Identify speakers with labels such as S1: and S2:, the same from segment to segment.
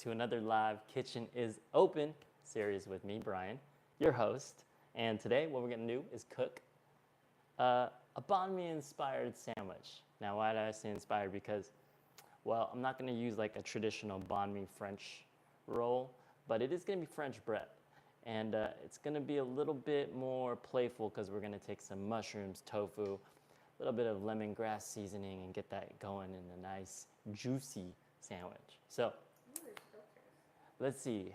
S1: to another live Kitchen is Open series with me, Brian, your host. And today what we're gonna do is cook a banh mi inspired sandwich. Now why did I say inspired? Because, well, I'm not gonna use like a traditional banh mi French roll, but it is gonna be French bread. And it's gonna be a little bit more playful because we're gonna take some mushrooms, tofu, a little bit of lemongrass seasoning and get that going in a nice juicy sandwich. So let's see.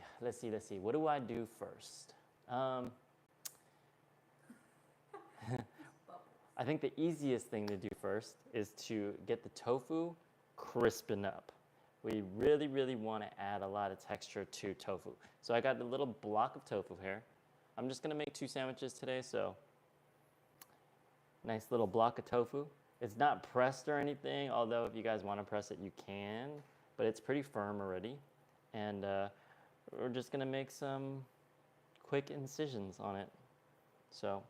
S1: What do I do first? I think the easiest thing to do first is to get the tofu crispen up. We really want to add a lot of texture to tofu. So I got a little block of tofu here. I'm just gonna make 2 sandwiches today, so nice little block of tofu. It's not pressed or anything, although if you guys want to press it, you can, but it's pretty firm already. And we're just gonna make some quick incisions on it. So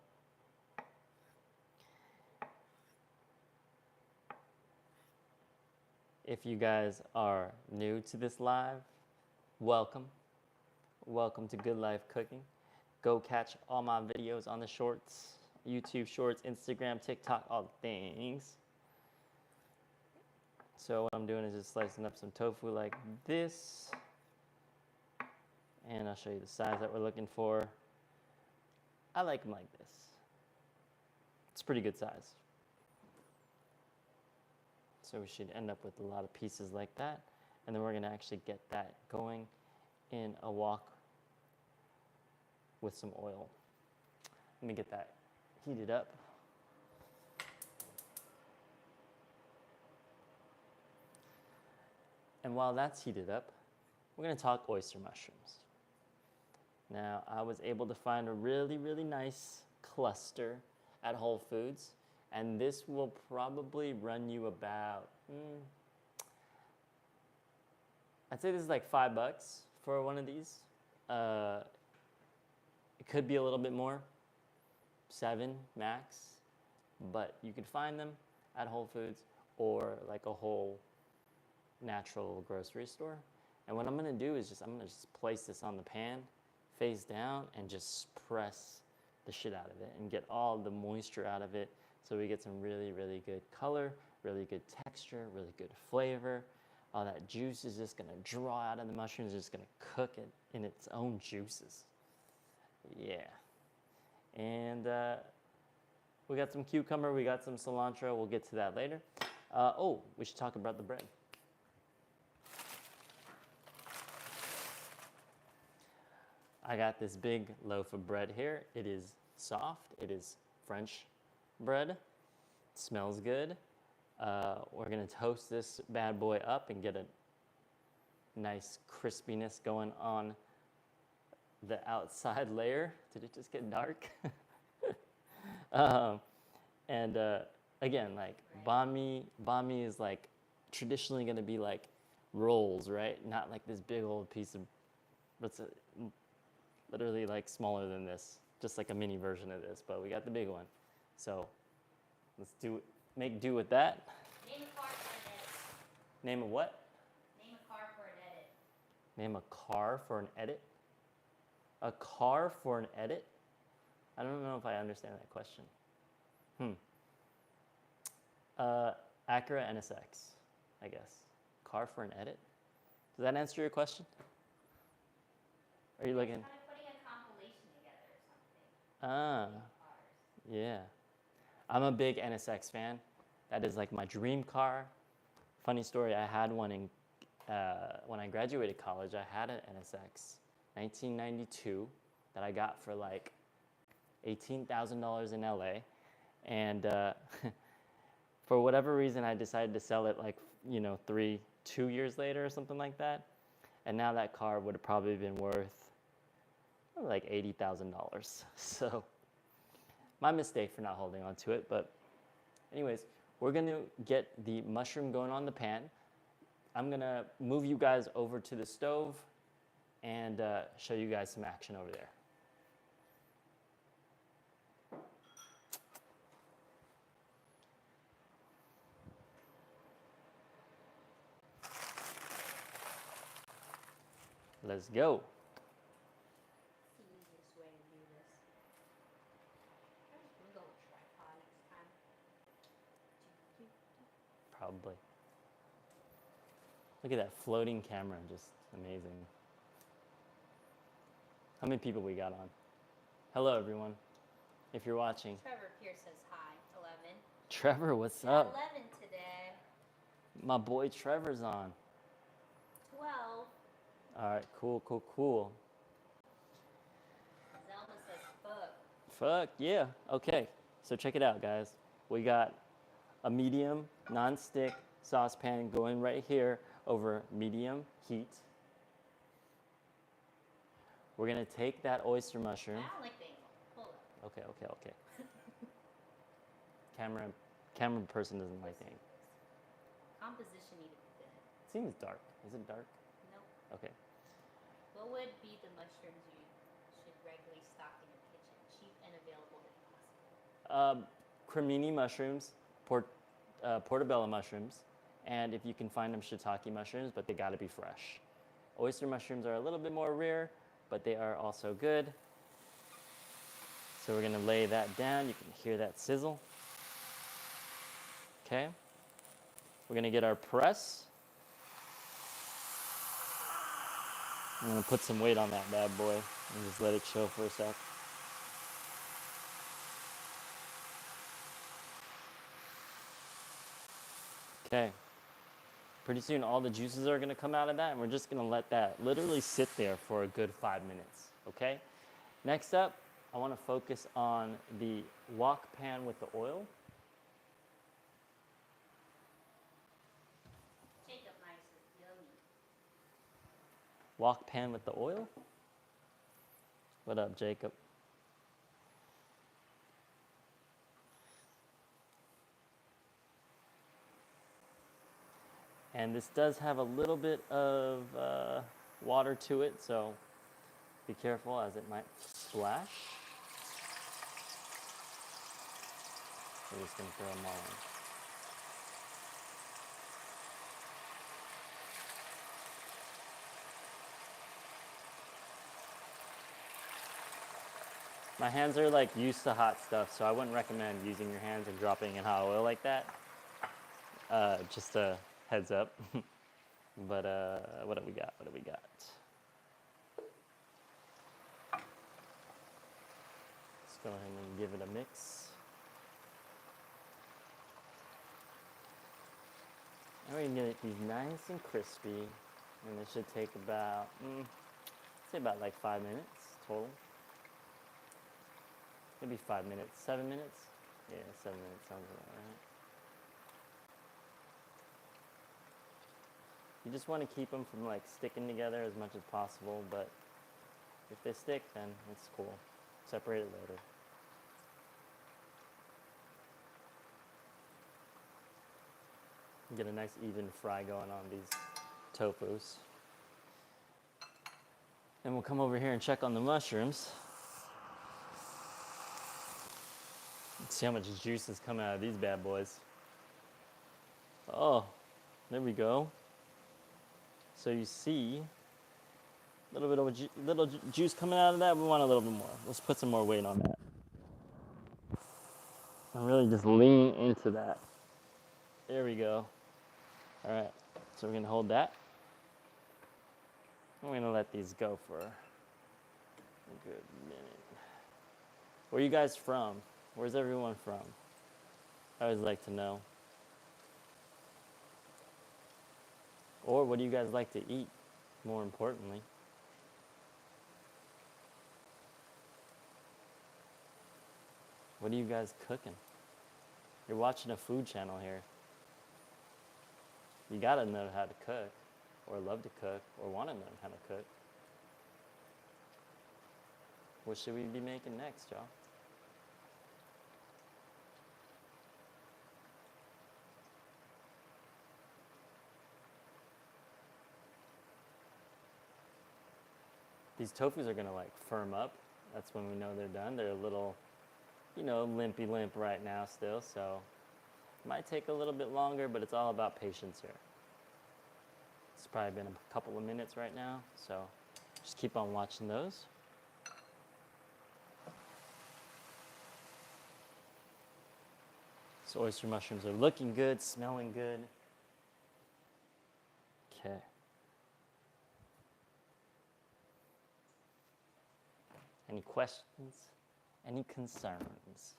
S1: if you guys are new to this live, welcome. Welcome to Good Life Cooking. Go catch all my videos on the shorts, YouTube shorts, Instagram, TikTok, all the things. So what I'm doing is just slicing up some tofu like this. And I'll show you the size that we're looking for. I like them like this. It's a pretty good size. So we should end up with a lot of pieces like that. And then we're gonna actually get that going in a wok with some oil. Let me get that heated up. And while that's heated up, we're gonna talk oyster mushrooms. Now, I was able to find a really nice cluster at Whole Foods, and this will probably run you about, I'd say this is like $5 for one of these. It could be a little bit more, 7 max, but you can find them at Whole Foods or like a whole natural grocery store. And what I'm gonna do is I'm gonna place this on the pan, face down, and just press the shit out of it and get all the moisture out of it so we get some really good color, really good texture, really good flavor. All that juice is just gonna draw out of the mushrooms, just gonna cook it in its own juices. Yeah. And we got some cucumber, we got some cilantro, we'll get to that later. We should talk about the bread. I got this big loaf of bread here. It is soft, it is French bread, it smells good. We're gonna toast this bad boy up and get a nice crispiness going on the outside layer. Did it just get dark? Again, like banh mi is like traditionally gonna be like rolls, right? Not like this big old piece of, literally like smaller than this, just like a mini version of this, but we got the big one. So let's make do with that.
S2: Name a car for an edit.
S1: Name a what?
S2: Name a car for an edit.
S1: Name a car for an edit? A car for an edit? I don't know if I understand that question. Acura NSX, I guess. Car for an edit? Does that answer your question? Are you looking?
S2: Kind of putting a compilation together or something.
S1: Yeah. I'm a big NSX fan. That is like my dream car. Funny story, I had one when I graduated college, I had an NSX, 1992, that I got for like $18,000 in LA. And for whatever reason, I decided to sell it like, 2 years later or something like that. And now that car would have probably been worth like $80,000. So my mistake for not holding on to it. But anyways, we're gonna get the mushroom going on the pan. I'm gonna move you guys over to the stove and show you guys some action over there. Let's go.
S2: It's the easiest way to do this. I'm just gonna go with tripod next time.
S1: Probably. Look at that floating camera, just amazing. How many people we got on? Hello, everyone. If you're watching.
S2: Trevor Pierce says hi. 11.
S1: Trevor, what's
S2: Got
S1: up?
S2: 11 today.
S1: My boy Trevor's on.
S2: 12.
S1: All right, cool.
S2: Zelma says fuck.
S1: Fuck, yeah. Okay, so check it out, guys. We got a medium non-stick saucepan going right here over medium heat. We're gonna take that oyster mushroom.
S2: I don't like the angle. Hold up.
S1: Okay. Camera person doesn't like the angle.
S2: Composition needed to be good.
S1: It seems dark. Is it dark?
S2: Nope.
S1: Okay.
S2: What would be the mushrooms you should regularly stock in your kitchen? Cheap and available if possible.
S1: Cremini mushrooms, portobello mushrooms, and if you can find them, shiitake mushrooms, but they gotta be fresh. Oyster mushrooms are a little bit more rare, but they are also good. So we're gonna lay that down. You can hear that sizzle. Okay. We're gonna get our press. I'm gonna put some weight on that bad boy and just let it chill for a sec. Okay. Pretty soon all the juices are gonna come out of that, and we're just gonna let that literally sit there for a good 5 minutes, okay? Next up, I wanna focus on the wok pan with the oil.
S2: Jacob Myers says yummy.
S1: Wok pan with the oil? What up, Jacob? And this does have a little bit of water to it, so be careful as it might splash. We're just gonna throw them all in. My hands are like used to hot stuff, so I wouldn't recommend using your hands and dropping in hot oil like that. Just a heads up. But what do we got? Let's go ahead and give it a mix. And we're gonna get these nice and crispy, and it should take about, say about like 5 minutes total. Maybe 5 minutes, 7 minutes? Yeah, 7 minutes sounds about right. You just want to keep them from like sticking together as much as possible, but if they stick, then it's cool. Separate it later. Get a nice even fry going on these tofus. And we'll come over here and check on the mushrooms. Let's see how much juice is coming out of these bad boys. Oh, there we go. So you see a little bit of juice coming out of that. We want a little bit more. Let's put some more weight on that. And really just lean into that. There we go. All right, so we're gonna hold that. And we're gonna let these go for a good minute. Where are you guys from? Where's everyone from? I always like to know. Or what do you guys like to eat, more importantly? What are you guys cooking? You're watching a food channel here. You gotta know how to cook, or love to cook, or wanna learn how to cook. What should we be making next, y'all? These tofus are gonna like firm up. That's when we know they're done. They're a little, limpy limp right now still, so it might take a little bit longer, but it's all about patience here. It's probably been a couple of minutes right now, so just keep on watching those. So oyster mushrooms are looking good, smelling good. Okay. Any questions? Any concerns?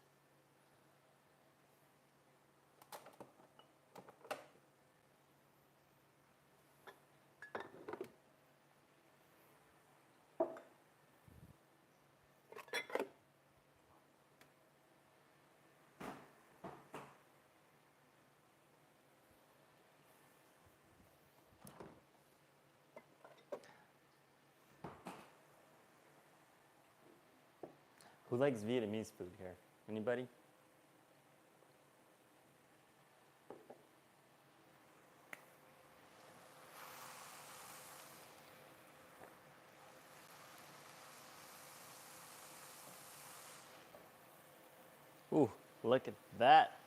S1: Who likes Vietnamese food here? Anybody? Ooh, look at that.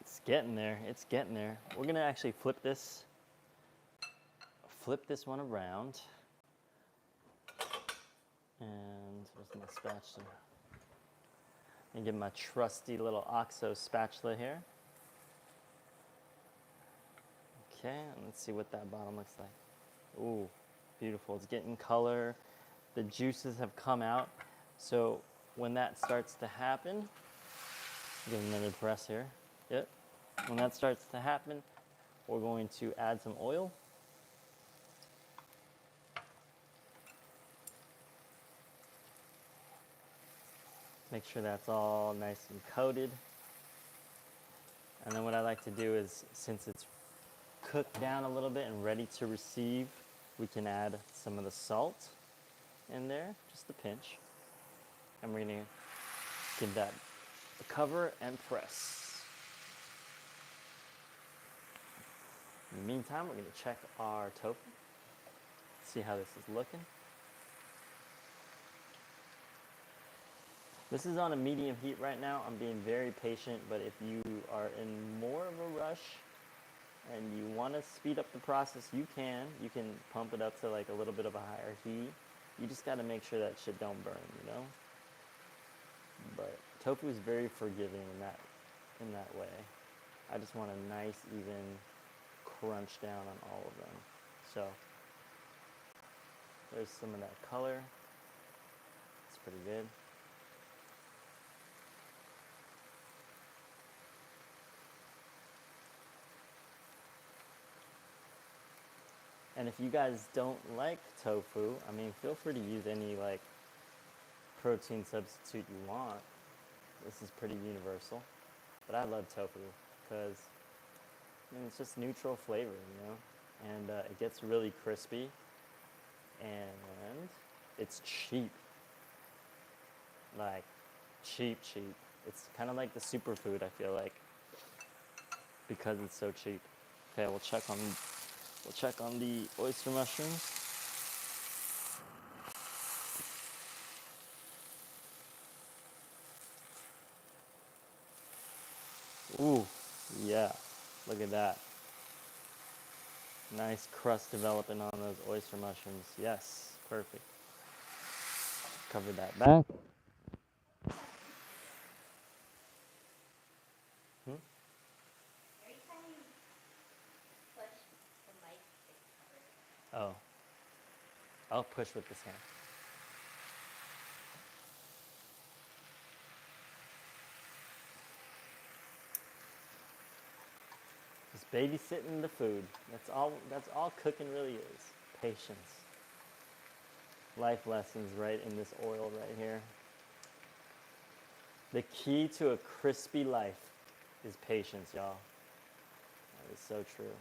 S1: It's getting there. It's getting there. We're gonna actually flip this one around. And where's my spatula? And get my trusty little OXO spatula here. Okay, and let's see what that bottom looks like. Ooh, beautiful. It's getting color. The juices have come out. So when that starts to happen, give another press here. Yep. When that starts to happen, we're going to add some oil. Make sure that's all nice and coated. And then what I like to do is, since it's cooked down a little bit and ready to receive, we can add some of the salt in there, just a pinch. And we're gonna give that a cover and press. In the meantime, we're gonna check our tofu, see how this is looking. This is on a medium heat right now. I'm being very patient, but if you are in more of a rush and you want to speed up the process, you can. You can pump it up to like a little bit of a higher heat. You just got to make sure that shit don't burn, you know? But tofu is very forgiving in that way. I just want a nice, even crunch down on all of them. So there's some of that color. It's pretty good. And if you guys don't like tofu, I mean, feel free to use any like protein substitute you want. This is pretty universal. But I love tofu because it's just neutral flavor, you know? And it gets really crispy and it's cheap. Like, cheap. It's kind of like the superfood, I feel like, because it's so cheap. Okay, we'll check on the oyster mushrooms. Ooh, yeah, look at that. Nice crust developing on those oyster mushrooms. Yes, perfect. Cover that back.
S2: Every time you push the mic, it's covered.
S1: Oh, I'll push with this hand. Just babysitting the food. That's all cooking really is. Patience. Life lessons right in this oil right here. The key to a crispy life is patience, y'all. That is so true.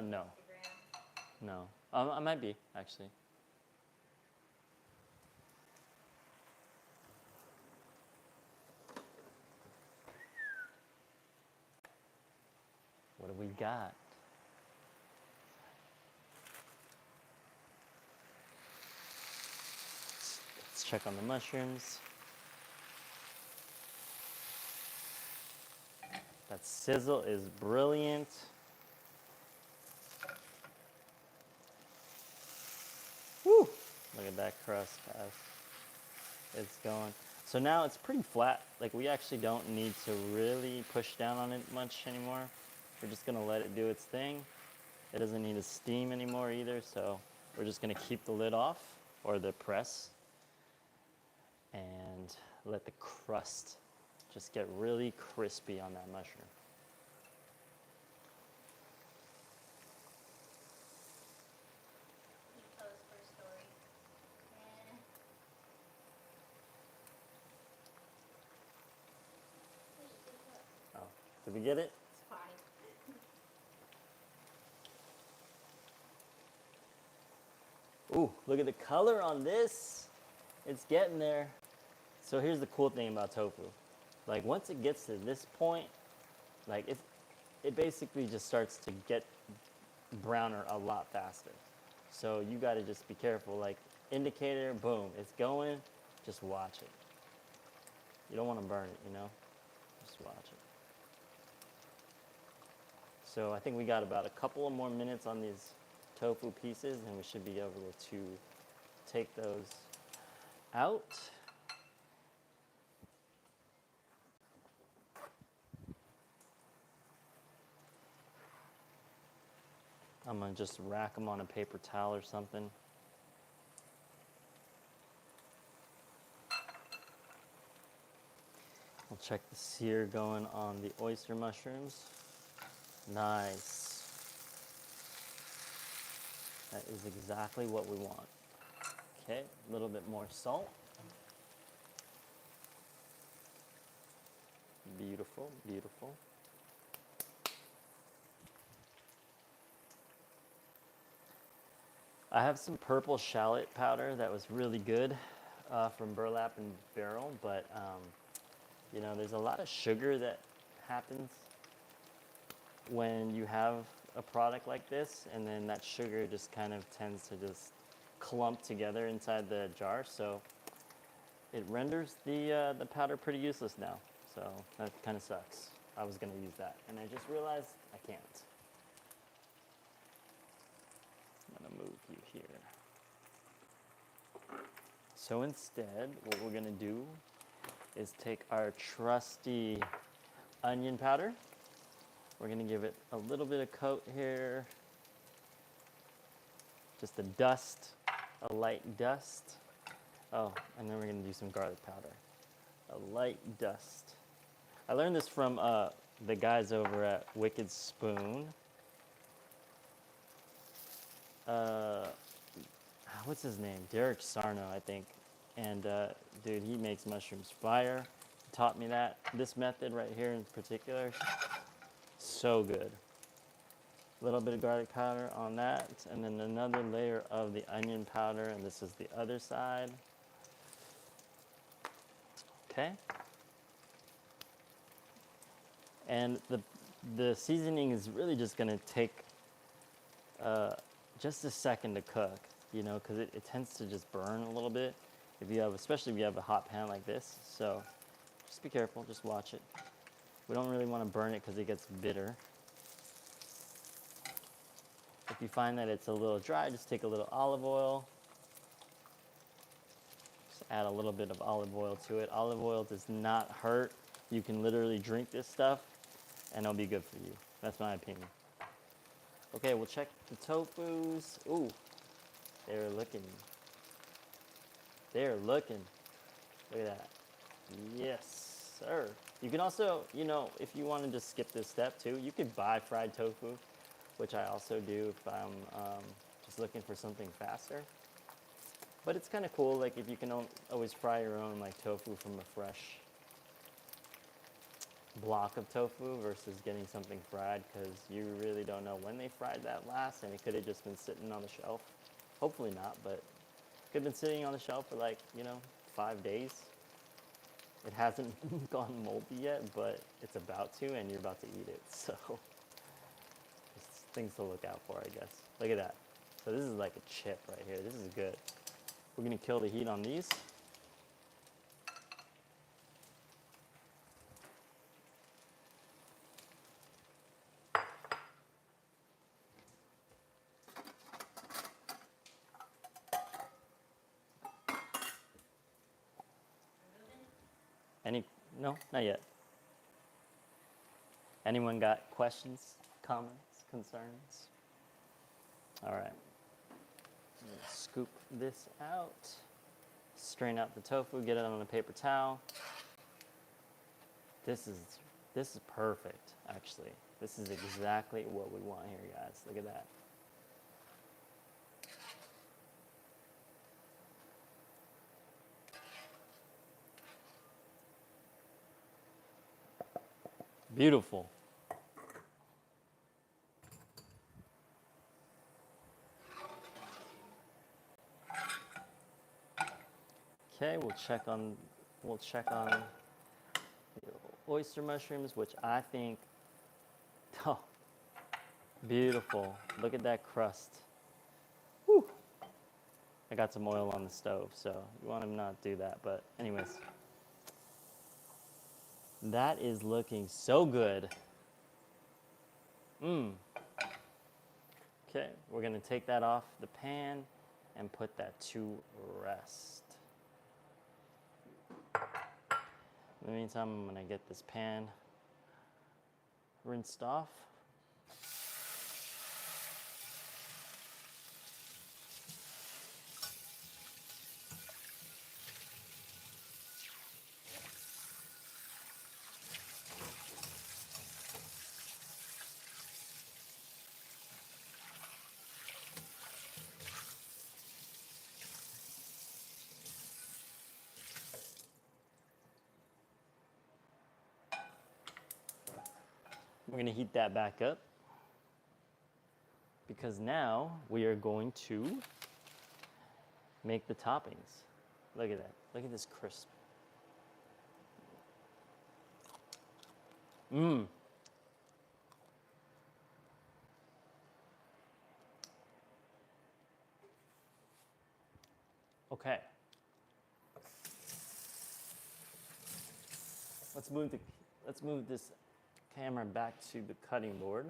S1: No.
S2: Instagram.
S1: No. I might be, actually. What do we got? Let's check on the mushrooms. That sizzle is brilliant. Woo! Look at that crust, guys. It's going. So now it's pretty flat. Like, we actually don't need to really push down on it much anymore. We're just gonna let it do its thing. It doesn't need to steam anymore either, so we're just gonna keep the lid off, or the press, and let the crust just get really crispy on that mushroom.
S2: You pose for a story. Eh. Where's your big cup?
S1: Oh, did we get it?
S2: It's fine.
S1: Ooh, look at the color on this. It's getting there. So here's the cool thing about tofu. Like, once it gets to this point, like, it basically just starts to get browner a lot faster. So you got to just be careful. Like, indicator, boom, it's going. Just watch it. You don't want to burn it, you know? Just watch it. So I think we got about a couple of more minutes on these tofu pieces, and we should be able to take those out. I'm gonna just rack them on a paper towel or something. We'll check the sear going on the oyster mushrooms. Nice. That is exactly what we want. Okay, a little bit more salt. Beautiful, beautiful. I have some purple shallot powder that was really good from Burlap and Barrel, but you know, there's a lot of sugar that happens when you have a product like this, and then that sugar just kind of tends to just clump together inside the jar, so it renders the powder pretty useless now. So that kind of sucks. I was gonna use that, and I just realized I can't. I'm gonna move you here. So instead, what we're gonna do is take our trusty onion powder. We're gonna give it a little bit of coat here. Just a dust, a light dust. Oh, and then we're gonna do some garlic powder. A light dust. I learned this from the guys over at Wicked Spoon. What's his name? Derek Sarno, I think. And dude, he makes mushrooms fire. He taught me that. This method right here in particular, so good. A little bit of garlic powder on that, and then another layer of the onion powder, and this is the other side. Okay. And the seasoning is really just gonna take just a second to cook, you know, because it tends to just burn a little bit if you have, especially if you have a hot pan like this. So just be careful, just watch it. We don't really want to burn it because it gets bitter. If you find that it's a little dry, just take a little olive oil. Just add a little bit of olive oil to it. Olive oil does not hurt. You can literally drink this stuff and it'll be good for you. That's my opinion. Okay, we'll check the tofus. Ooh, they're looking. They're looking. Look at that. Yes, sir. You can also, you know, if you want to just skip this step too, you could buy fried tofu, which I also do if I'm just looking for something faster. But it's kind of cool, like if you can always fry your own like tofu from a fresh block of tofu versus getting something fried, because you really don't know when they fried that last, and it could have just been sitting on the shelf. Hopefully not, but it could have been sitting on the shelf for like, you know, 5 days. It hasn't gone moldy yet, but it's about to, and you're about to eat it. So things to look out for, I guess. Look at that. So this is like a chip right here. This is good. We're gonna kill the heat on these. No, not yet. Anyone got questions, comments, concerns? All right. Scoop this out. Strain out the tofu, get it on a paper towel. This is perfect, actually. This is exactly what we want here, guys. Look at that. Beautiful. Okay, we'll check on the oyster mushrooms, which I think, oh, beautiful. Look at that crust. Whew. I got some oil on the stove, so you want to not do that. But anyways, that is looking so good. Okay, we're gonna take that off the pan and put that to rest. In the meantime, I'm gonna get this pan rinsed off. We're gonna heat that back up because now we are going to make the toppings. Look at that. Look at this crisp. Okay. Let's move this camera back to the cutting board.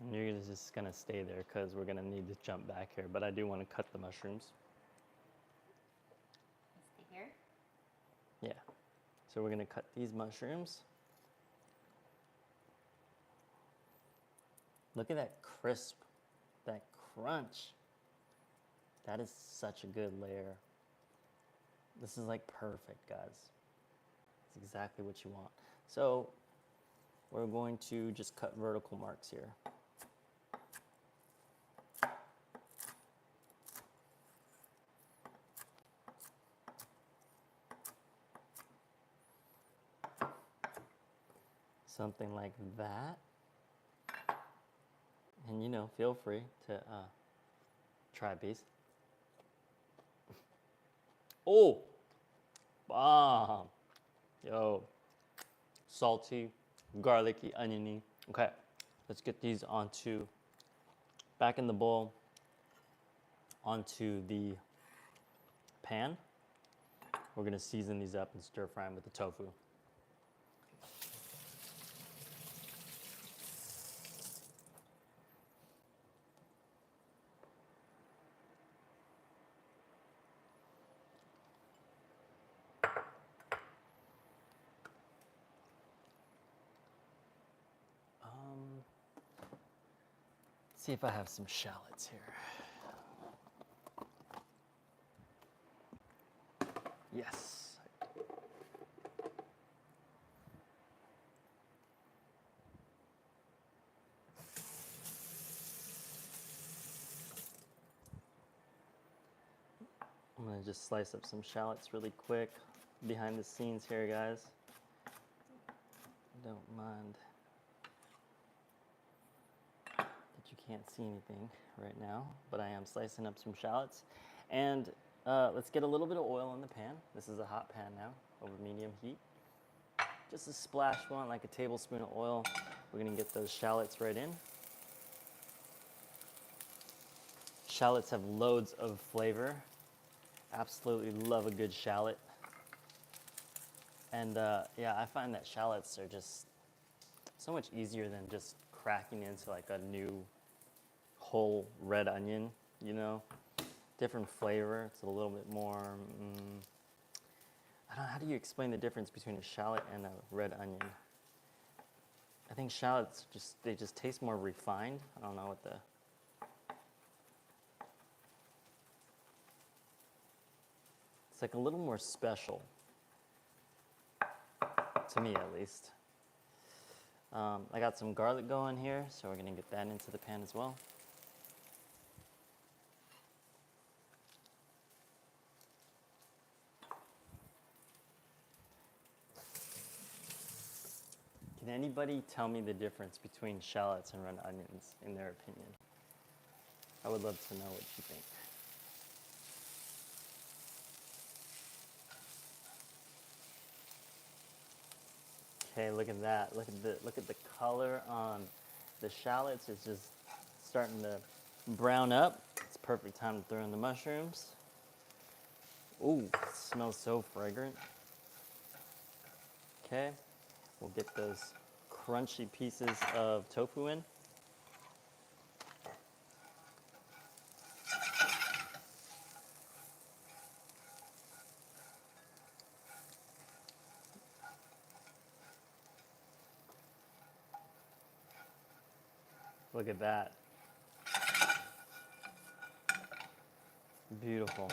S1: And you're just gonna stay there because we're gonna need to jump back here, but I do want to cut the mushrooms.
S2: Stay here?
S1: Yeah. So we're gonna cut these mushrooms. Look at that crisp, that crunch. That is such a good layer. This is like perfect, guys. It's exactly what you want. So we're going to just cut vertical marks here. Something like that. And feel free to try a piece. Oh, bomb. Yo, salty, garlicky, oniony. Okay, let's get these back in the bowl, onto the pan. We're gonna season these up and stir fry them with the tofu. See if I have some shallots here. Yes. I'm gonna just slice up some shallots really quick behind the scenes here, guys. don't mind that you can't see anything right now, but I am slicing up some shallots. And let's get a little bit of oil in the pan. This is a hot pan now, over medium heat. Just a splash, one, like a tablespoon of oil. We're gonna get those shallots right in. Shallots have loads of flavor. Absolutely love a good shallot. And yeah, I find that shallots are just so much easier than just cracking into like a new whole red onion, you know? Different flavor, it's a little bit more, I don't know, how do you explain the difference between a shallot and a red onion? I think shallots they just taste more refined. I don't know what the, it's like a little more special, to me at least. I got some garlic going here, so we're gonna get that into the pan as well. Can anybody tell me the difference between shallots and red onions, in their opinion? I would love to know what you think. Okay, look at that. Look at the color on the shallots. It's just starting to brown up. It's perfect time to throw in the mushrooms. Ooh, it smells so fragrant. Okay, we'll get those crunchy pieces of tofu in. Look at that. Beautiful.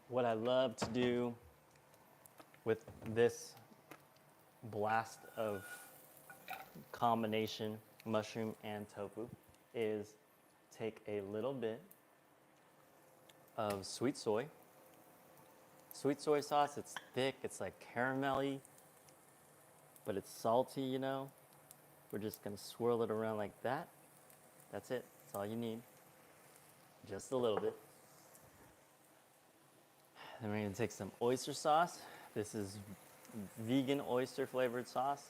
S1: What I love to do with this blast of combination mushroom and tofu is take a little bit of sweet soy. Sweet soy sauce, it's thick, it's like caramelly, but it's salty, you know. We're just gonna swirl it around like that. That's it, that's all you need. Just a little bit. Then we're gonna take some oyster sauce. This is vegan oyster flavored sauce.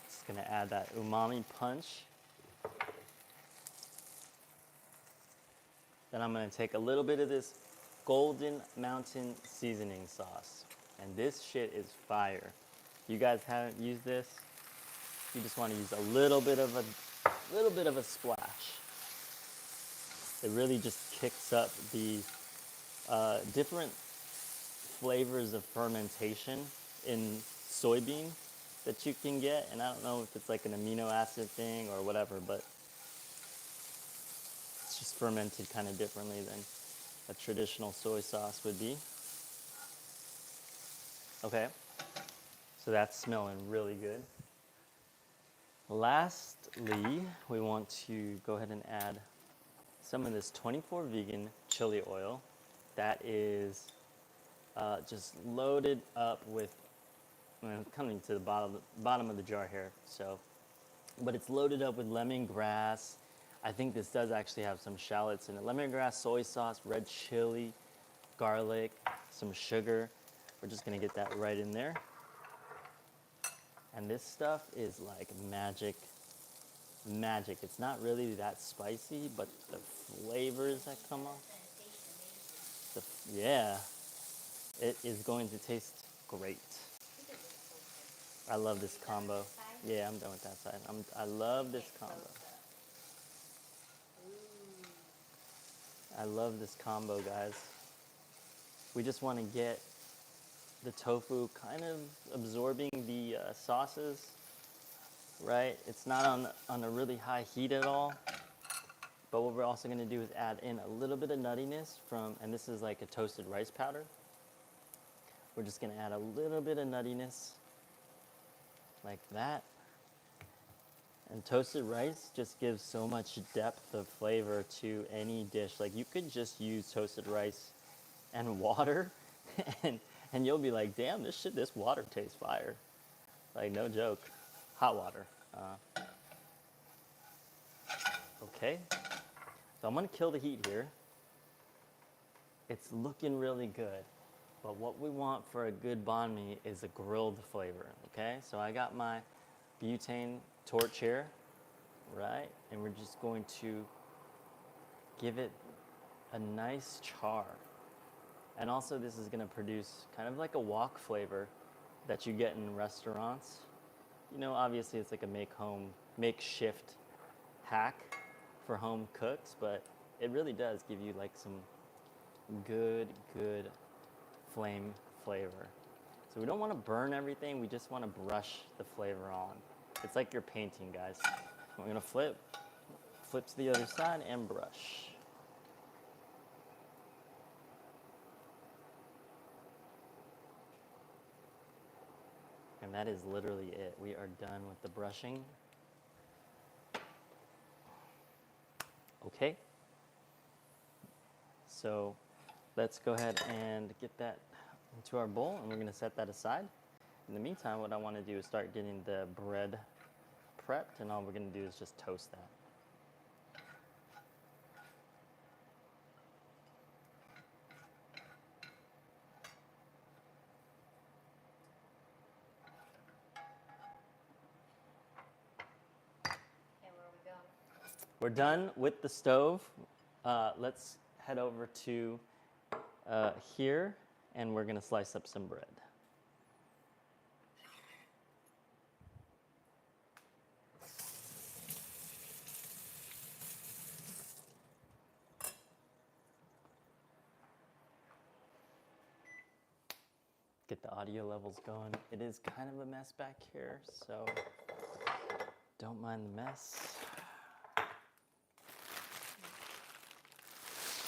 S1: Just gonna add that umami punch. Then I'm gonna take a little bit of this Golden Mountain seasoning sauce. And this shit is fire. You guys haven't used this, you just wanna use a little bit of a splash. It really just kicks up the different flavors of fermentation in soybean that you can get. And I don't know if it's like an amino acid thing or whatever, but it's just fermented kind of differently than a traditional soy sauce would be. Okay, so that's smelling really good. Lastly, we want to go ahead and add some of this 24 vegan chili oil that is just loaded up with, I'm coming to the bottom of the jar here, so, but it's loaded up with lemongrass. I think this does actually have some shallots in it. Lemongrass, soy sauce, red chili, garlic, some sugar. We're just gonna get that right in there. And this stuff is like magic. It's not really that spicy, but the flavors that come off, yeah, it is going to taste great. I love this combo. Yeah, I'm done with that side. I love this combo. I love this combo, guys. We just want to get the tofu kind of absorbing the sauces, right? It's not on a really high heat at all. But what we're also going to do is add in a little bit of nuttiness from, and this is like a toasted rice powder. We're just going to add a little bit of nuttiness like that. And toasted rice just gives so much depth of flavor to any dish. Like you could just use toasted rice and water and you'll be like, damn, this water tastes fire. Like no joke. Hot water. Okay. So I'm gonna kill the heat here. It's looking really good. But what we want for a good banh mi is a grilled flavor, okay? So I got my butane torch here, right? And we're just going to give it a nice char. And also this is gonna produce kind of like a wok flavor that you get in restaurants. You know, obviously it's like a makeshift hack for home cooks, but it really does give you like some good flame flavor. So we don't want to burn everything, we just want to brush the flavor on. It's like you're painting, guys. We're gonna flip to the other side and brush. And that is literally it. We are done with the brushing. Okay. So let's go ahead and get that into our bowl, and we're gonna set that aside. In the meantime, what I wanna do is start getting the bread prepped, and all we're gonna do is just toast that.
S2: Okay, where are we going?
S1: We're done with the stove. Let's head over to here, and we're gonna slice up some bread. Get the audio levels going. It is kind of a mess back here, so don't mind the mess.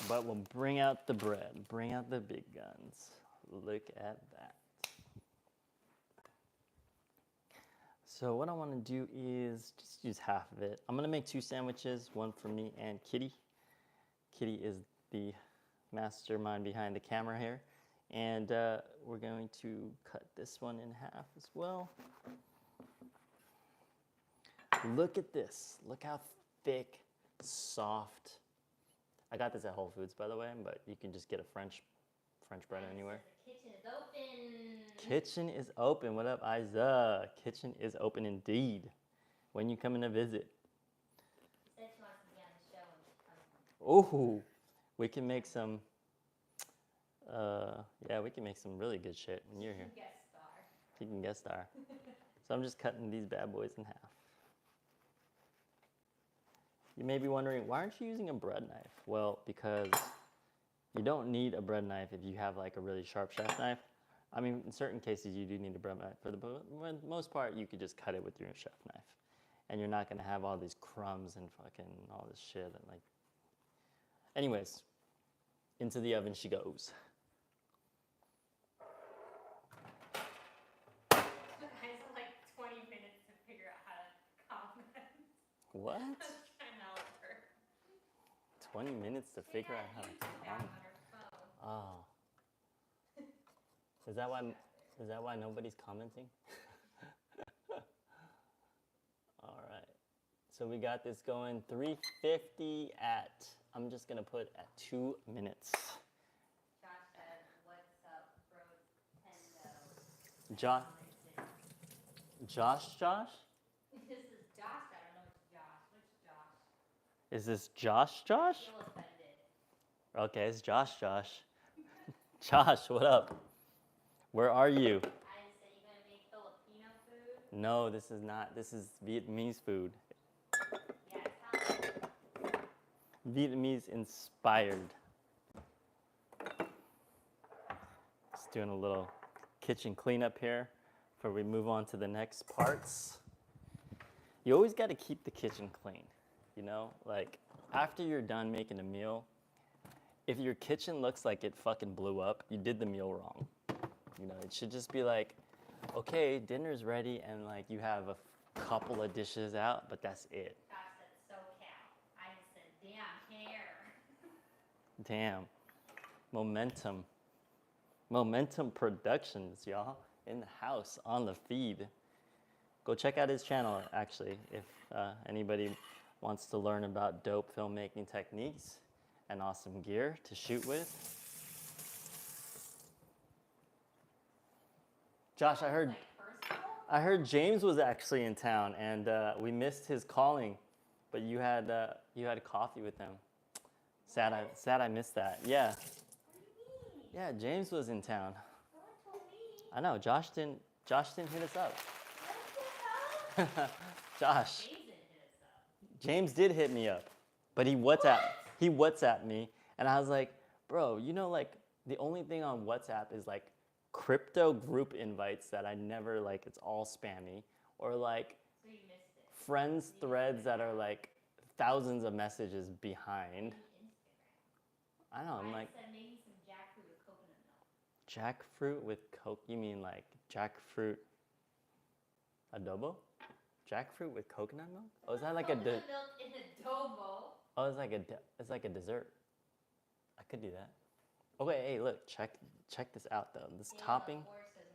S1: But we'll bring out the bread, bring out the big guns. Look at that. So what I want to do is just use half of it. I'm gonna make 2 sandwiches, one for me and Kitty. Kitty is the mastermind behind the camera here. And we're going to cut this one in half as well. Look at this. Look how thick, soft. I got this at Whole Foods, by the way, but you can just get a French bread anywhere.
S2: The kitchen is open.
S1: Kitchen is open. What up, Isa? Kitchen is open indeed. When you coming to visit?
S2: She said she wants to be on the show when she comes.
S1: Oh, we can make some. Yeah, we can make some really good shit when you're here.
S2: Guest star.
S1: You can guest star. So I'm just cutting these bad boys in half. You may be wondering, why aren't you using a bread knife? Well, because you don't need a bread knife if you have like a really sharp chef knife. I mean, in certain cases you do need a bread knife. For the most part, you could just cut it with your chef knife. And you're not gonna have all these crumbs and fucking all this shit and like. Anyways, into the oven she goes.
S2: Guys, like 20 minutes to figure out how to comment.
S1: What?
S2: I was trying to help her.
S1: 20 minutes to figure out how to
S2: Instagram
S1: comment.
S2: on her phone.
S1: Oh. Is that why nobody's commenting? All right. So we got this going 350 at, I'm just gonna put at 2 minutes.
S2: Josh said, "What's up, bro? Tendo."
S1: Josh?
S2: This is Josh. I don't know which Josh. Which Josh?
S1: Is this Josh?
S2: Feel offended.
S1: Okay, it's Josh. Josh, what up? Where are you?
S2: I said, "You gonna make Filipino food?"
S1: No, this is not. This is Vietnamese food.
S2: Yeah, it sounds
S1: Vietnamese inspired. Just doing a little kitchen cleanup here before we move on to the next parts. You always got to keep the kitchen clean, you know? Like, after you're done making a meal, if your kitchen looks like it fucking blew up, you did the meal wrong. You know, it should just be like, okay, dinner's ready, and like you have a couple of dishes out, but that's it.
S2: Josh said SoCal. I just said damn hair.
S1: Damn. Momentum. Momentum Productions, y'all. In the house, on the feed. Go check out his channel, actually, if anybody wants to learn about dope filmmaking techniques and awesome gear to shoot with. Josh, I heard James was actually in town, and we missed his calling, but you had coffee with him. Sad I missed that. Yeah.
S2: What do you mean?
S1: Yeah, James was in town.
S2: No one told me.
S1: I know. Josh didn't hit us up.
S2: What the hell?
S1: Josh.
S2: James didn't hit us up.
S1: James did hit me up, but he WhatsApped me, and I was like, bro, you know, like the only thing on WhatsApp is like crypto group invites that I never like. It's all spammy, or like
S2: So you missed it.
S1: friends threads that are like thousands of messages behind.
S2: Instagram.
S1: I know. I'm like,
S2: said maybe some jackfruit with coconut milk.
S1: jackfruit with coke? You mean like jackfruit adobo? Jackfruit with coconut milk? Oh, is that like
S2: coconut milk in adobo?
S1: Oh, it's like a dessert. I could do that. Oh wait, hey, look, check this out though. This topping.
S2: Says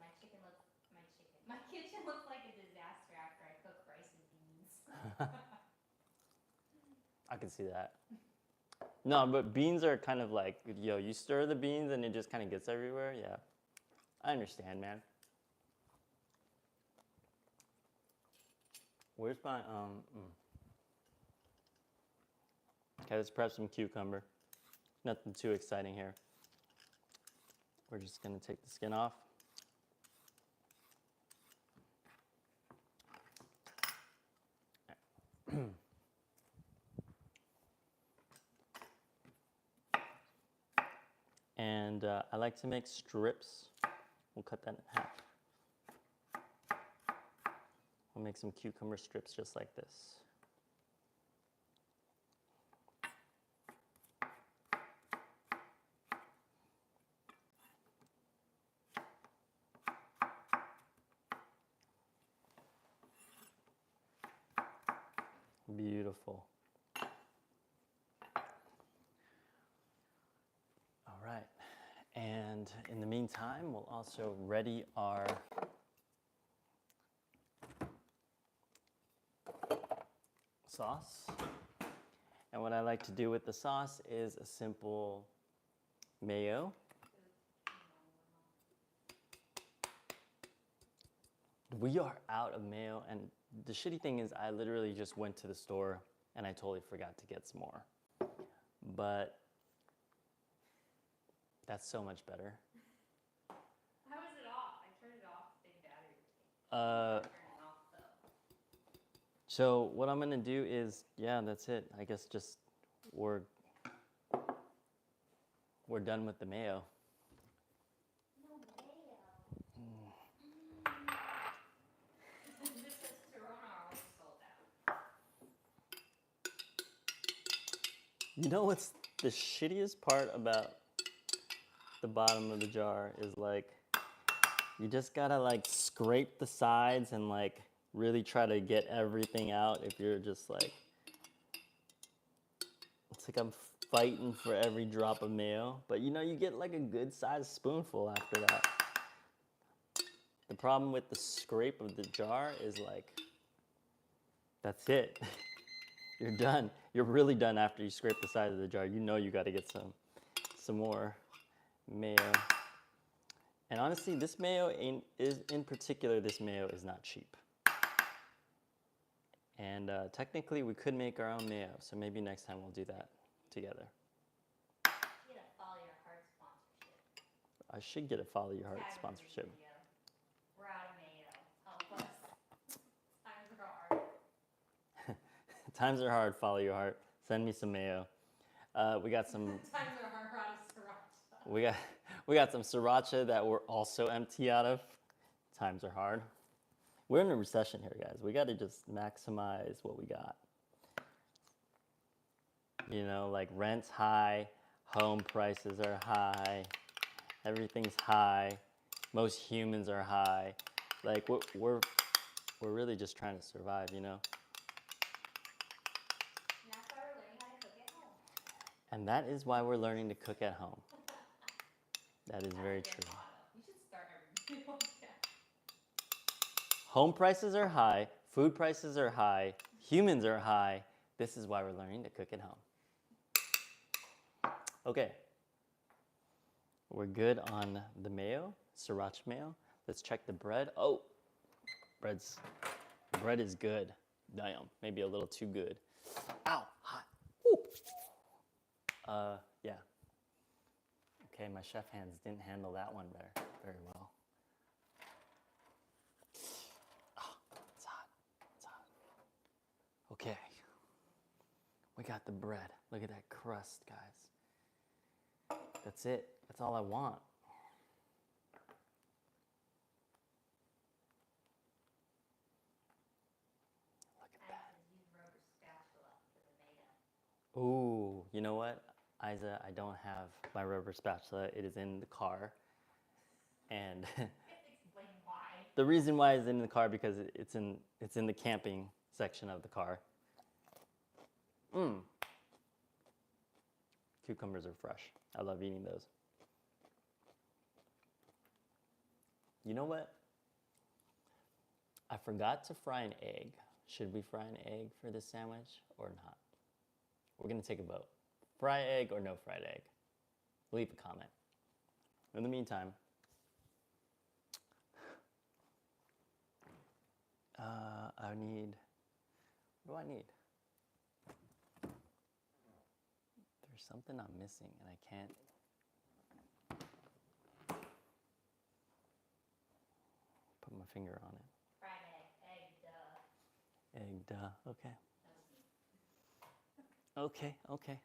S2: my kitchen looks like a disaster after I cook rice and beans.
S1: I can see that. No, but beans are kind of like, yo, you stir the beans and it just kind of gets everywhere. Yeah, I understand, man. Where's my Okay, let's prep some cucumber. Nothing too exciting here. We're just gonna take the skin off. And I like to make strips. We'll cut that in half. We'll make some cucumber strips just like this. Beautiful. All right. And in the meantime, we'll also ready our sauce. And what I like to do with the sauce is a simple mayo. We are out of mayo, and the shitty thing is I literally just went to the store and I totally forgot to get some more. But that's so much better.
S2: How is it off? I turned it off. Big battery. Turn it off though.
S1: So what I'm gonna do is, yeah, that's it. I guess just we're done with the mayo.
S2: No mayo. This is Corona always sold out.
S1: You know what's the shittiest part about the bottom of the jar is like, you just gotta like scrape the sides and like really try to get everything out. If you're just like, it's like I'm fighting for every drop of mayo, but you know, you get like a good sized spoonful after that. The problem with the scrape of the jar is like, that's it. You're done. You're really done after you scrape the side of the jar. You know you got to get some more mayo. And honestly, this mayo this mayo is not cheap. And technically, we could make our own mayo. So maybe next time we'll do that together.
S2: Get a Follow Your Heart sponsorship.
S1: I should get a Follow Your Heart
S2: Tag us in the
S1: sponsorship.
S2: video. We're out of mayo. Help us. Times are hard.
S1: Times are hard, follow your heart. Send me some mayo. We got some.
S2: Times are hard. We're out of sriracha.
S1: We got some sriracha that we're also empty out of. Times are hard. We're in a recession here, guys. We got to just maximize what we got. You know, like rent's high, home prices are high, everything's high. Most humans are high. Like we're we're really just trying to survive, you know?
S2: And that's why we're learning how to cook at home.
S1: And that is why we're learning to cook at home. That is very true.
S2: You should start every video like that.
S1: Home prices are high, food prices are high, humans are high. This is why we're learning to cook at home. Okay. We're good on the mayo, sriracha mayo. Let's check the bread. Oh, bread is good. Damn, maybe a little too good. Ow, hot. Woo. Yeah. Okay, my chef hands didn't handle that one very well. Oh, it's hot. It's hot. Okay. We got the bread. Look at that crust, guys. That's it. That's all I want. Look at that.
S2: Use rubber spatula for the mayo.
S1: Ooh, you know what, Isa? I don't have my rubber spatula. It is in the car. And
S2: Explain why.
S1: the reason why it's in the car because it's in the camping section of the car. Cucumbers are fresh. I love eating those. You know what? I forgot to fry an egg. Should we fry an egg for this sandwich or not? We're gonna take a vote. Fry egg or no fried egg? Leave a comment. In the meantime, I need, what do I need? There's something I'm missing and I can't. Put my finger on it.
S2: Fried egg,
S1: Egg, duh, okay. Okay, okay.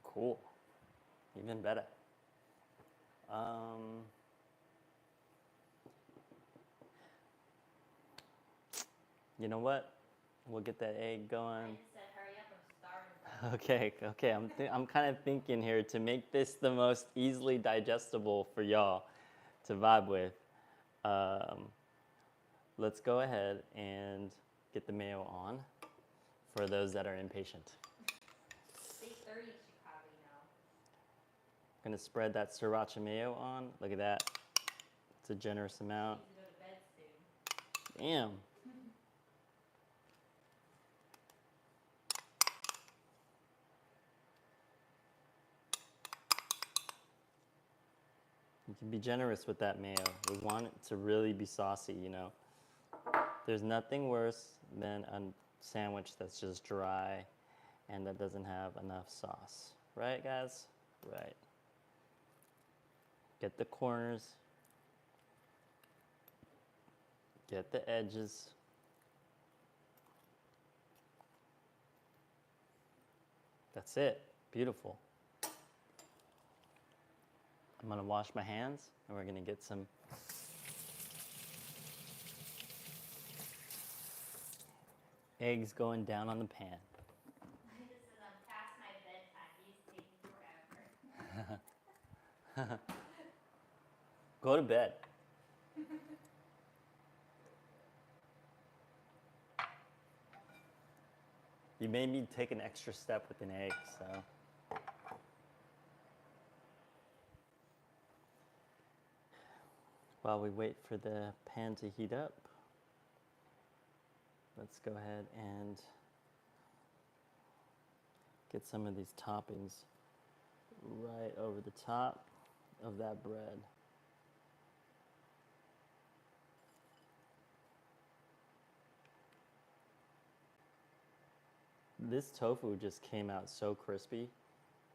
S1: Cool. Even better. You know what? We'll get that egg going. Okay. I'm kind of thinking here to make this the most easily digestible for y'all to vibe with. Let's go ahead and get the mayo on for those that are impatient. I'm gonna spread that sriracha mayo on. Look at that. It's a generous amount. Damn. You can be generous with that mayo. We want it to really be saucy, you know. There's nothing worse than a sandwich that's just dry and that doesn't have enough sauce. Right, guys? Right. Get the corners. Get the edges. That's it. Beautiful. I'm gonna wash my hands and we're gonna get some eggs going down on the pan.
S2: This is past my bedtime. These take forever.
S1: Go to bed. You made me take an extra step with an egg, so. While we wait for the pan to heat up, let's go ahead and get some of these toppings right over the top of that bread. This tofu just came out so crispy.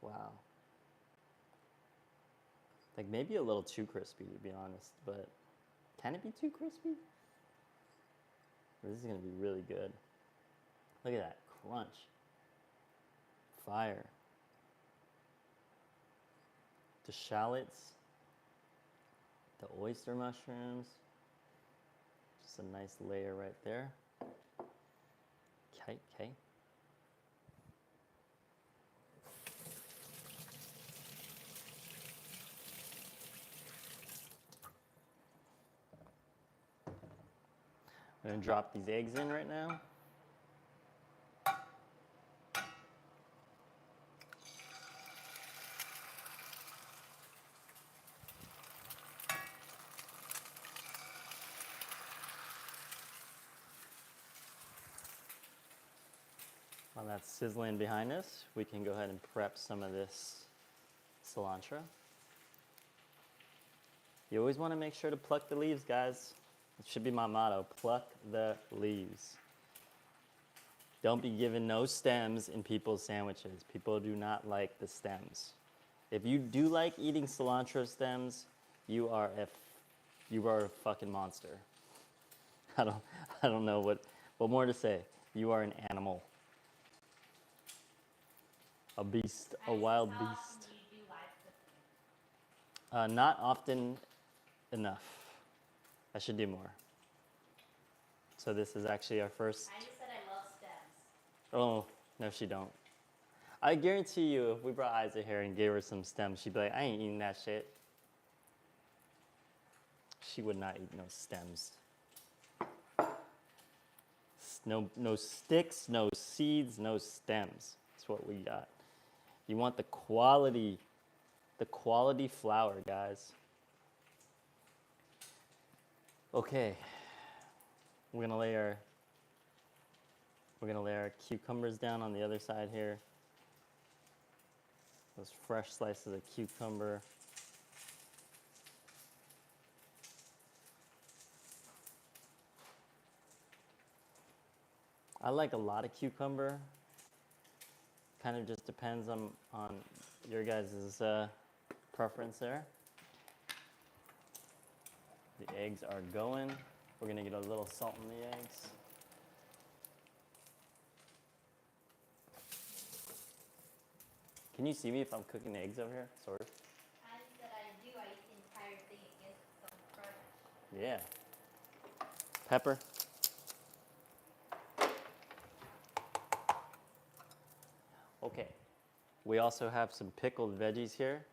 S1: Wow. Like maybe a little too crispy, to be honest, but can it be too crispy? This is gonna be really good. Look at that crunch. Fire. The shallots, the oyster mushrooms, just a nice layer right there. Okay, okay. I'm gonna drop these eggs in right now. While that's sizzling behind us, we can go ahead and prep some of this cilantro. You always want to make sure to pluck the leaves, guys. It should be my motto, pluck the leaves. Don't be given no stems in people's sandwiches. People do not like the stems. If you do like eating cilantro stems, you are a fucking monster. I don't know what more to say. You are an animal. A beast, a wild beast.
S2: How often do you do live cooking?
S1: Not often enough. I should do more. So this is actually our first.
S2: I just said I love stems.
S1: Oh, no, she don't. I guarantee you, if we brought Isa here and gave her some stems, she'd be like, I ain't eating that shit. She would not eat no stems. No sticks, no seeds, no stems. That's what we got. You want the quality flour, guys. Okay, we're gonna lay our cucumbers down on the other side here. Those fresh slices of cucumber. I like a lot of cucumber. Kind of just depends on your guys' preference there. The eggs are going. We're gonna get a little salt in the eggs. Can you see me if I'm cooking the eggs over here? Sort of.
S2: I said I do. I eat the entire thing. It gets some crunch.
S1: Yeah. Pepper. Okay. We also have some pickled veggies here.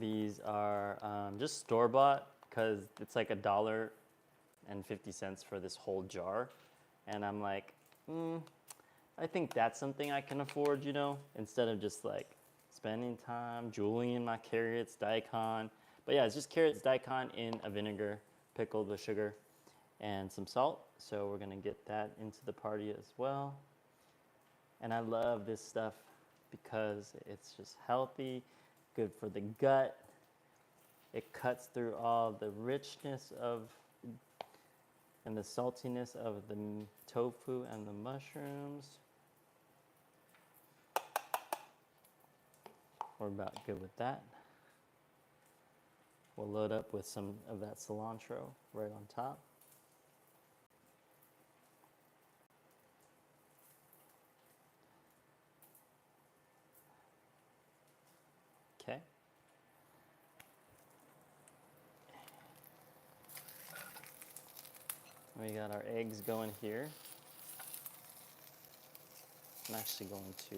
S1: These are just store-bought because it's like $1.50 for this whole jar. And I'm like, I think that's something I can afford, you know, instead of just like spending time julienne my carrots, daikon. But yeah, it's just carrots, daikon in a vinegar, pickled with sugar and some salt. So we're gonna get that into the party as well. And I love this stuff because it's just healthy, good for the gut. It cuts through all the richness of and the saltiness of the tofu and the mushrooms. We're about good with that. We'll load up with some of that cilantro right on top. Okay. We got our eggs going here. I'm actually going to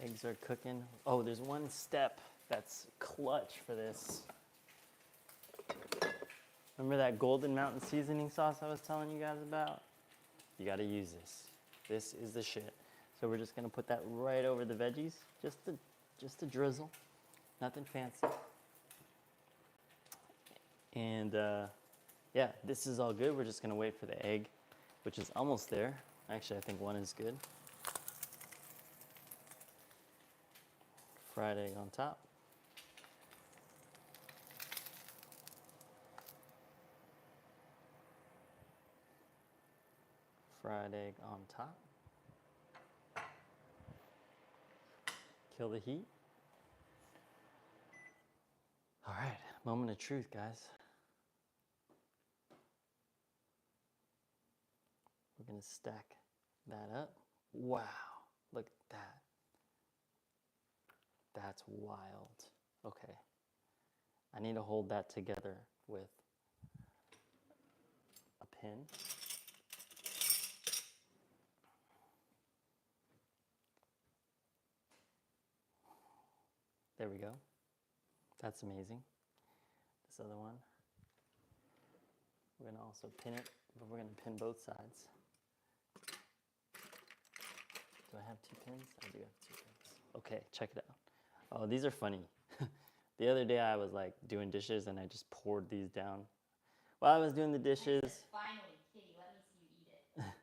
S1: eggs are cooking. Oh, there's one step that's clutch for this. Remember that Golden Mountain seasoning sauce I was telling you guys about? You gotta use this. This is the shit. So we're just gonna put that right over the veggies, just to drizzle, nothing fancy. And yeah, this is all good. We're just gonna wait for the egg, which is almost there. Actually, I think one is good. Fried egg on top. Fried egg on top. Kill the heat. All right, moment of truth, guys. We're gonna stack that up. Wow, look at that. That's wild. Okay, I need to hold that together with a pin. There we go. That's amazing. This other one, we're gonna also pin it, but we're gonna pin both sides. Do I have 2 pins? I do have 2 pins. Okay, check it out. Oh, these are funny. The other day I was like doing dishes and I just poured these down. While I was doing the dishes,
S2: finally, Kitty, let me see you eat it.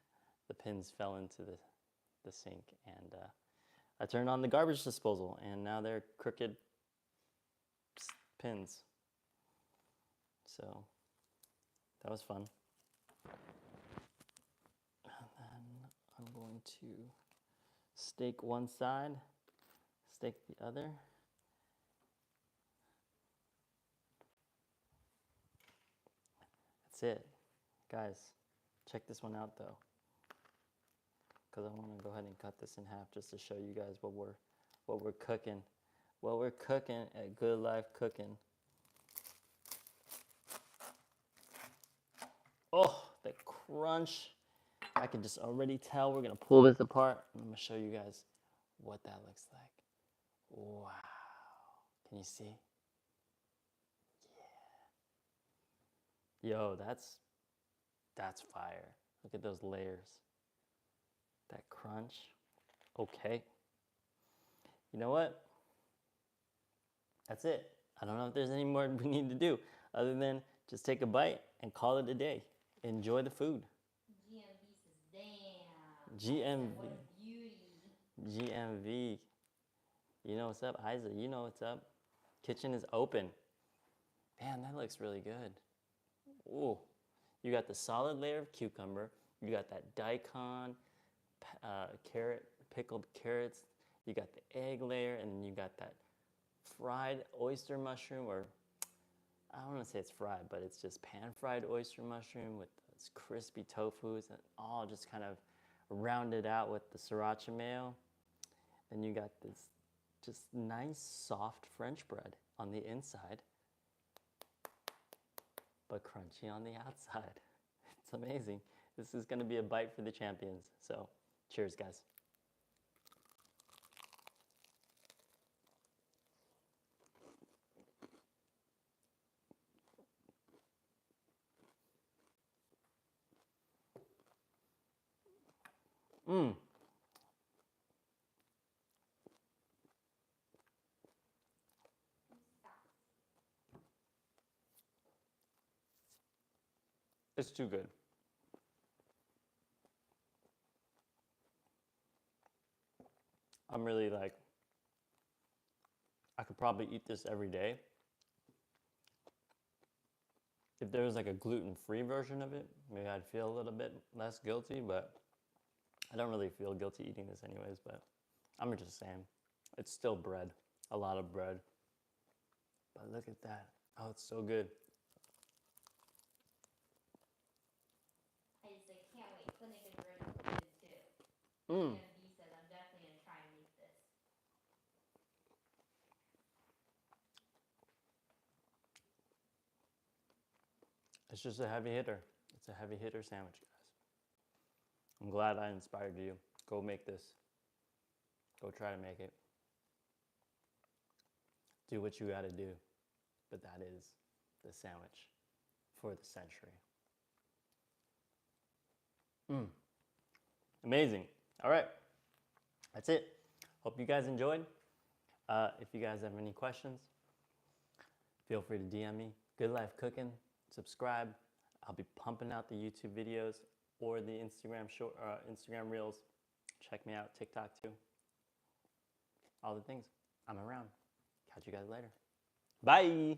S1: the pins fell into the sink, and I turned on the garbage disposal, and now they're crooked pins. So that was fun. And then I'm going to stake one side, stake the other. That's it. Guys, check this one out though, because I want to go ahead and cut this in half just to show you guys what we're cooking. What we're cooking at Good Life Cooking. Oh, the crunch. I can just already tell. We're going to pull this apart, and I'm going to show you guys what that looks like. Wow. Can you see? Yeah. Yo, that's fire. Look at those layers. That crunch. Okay. You know what? That's it. I don't know if there's any more we need to do other than just take a bite and call it a day. Enjoy the food.
S2: GMV says, damn.
S1: GMV.
S2: What a beauty.
S1: GMV. You know what's up, Isa? You know what's up. Kitchen is open. Man, that looks really good. Ooh. You got the solid layer of cucumber. You got that daikon, carrot, pickled carrots. You got the egg layer, and then you got that fried oyster mushroom, or I don't want to say it's fried, but it's just pan-fried oyster mushroom with those crispy tofus, and all just kind of rounded out with the sriracha mayo. Then you got this just nice soft French bread on the inside, but crunchy on the outside. It's amazing. This is going to be a bite for the champions. So, cheers, guys. Mmm. It's too good. I'm really like, I could probably eat this every day. If there was like a gluten-free version of it, maybe I'd feel a little bit less guilty, but I don't really feel guilty eating this anyways, but I'm just saying, it's still bread, a lot of bread. But look at that. Oh, it's so good.
S2: I just can't wait. Clinic is ready for food too.
S1: Mmm.
S2: GMV says, I'm definitely going to try and eat this.
S1: It's just a heavy hitter. It's a heavy hitter sandwich, guys. I'm glad I inspired you. Go make this. Go try to make it. Do what you gotta do. But that is the sandwich for the century. Amazing. All right. That's it. Hope you guys enjoyed. If you guys have any questions, feel free to DM me. Good Life Cooking. Subscribe. I'll be pumping out the YouTube videos or the Instagram Reels. Check me out. TikTok too. All the things. I'm around. Catch you guys later. Bye.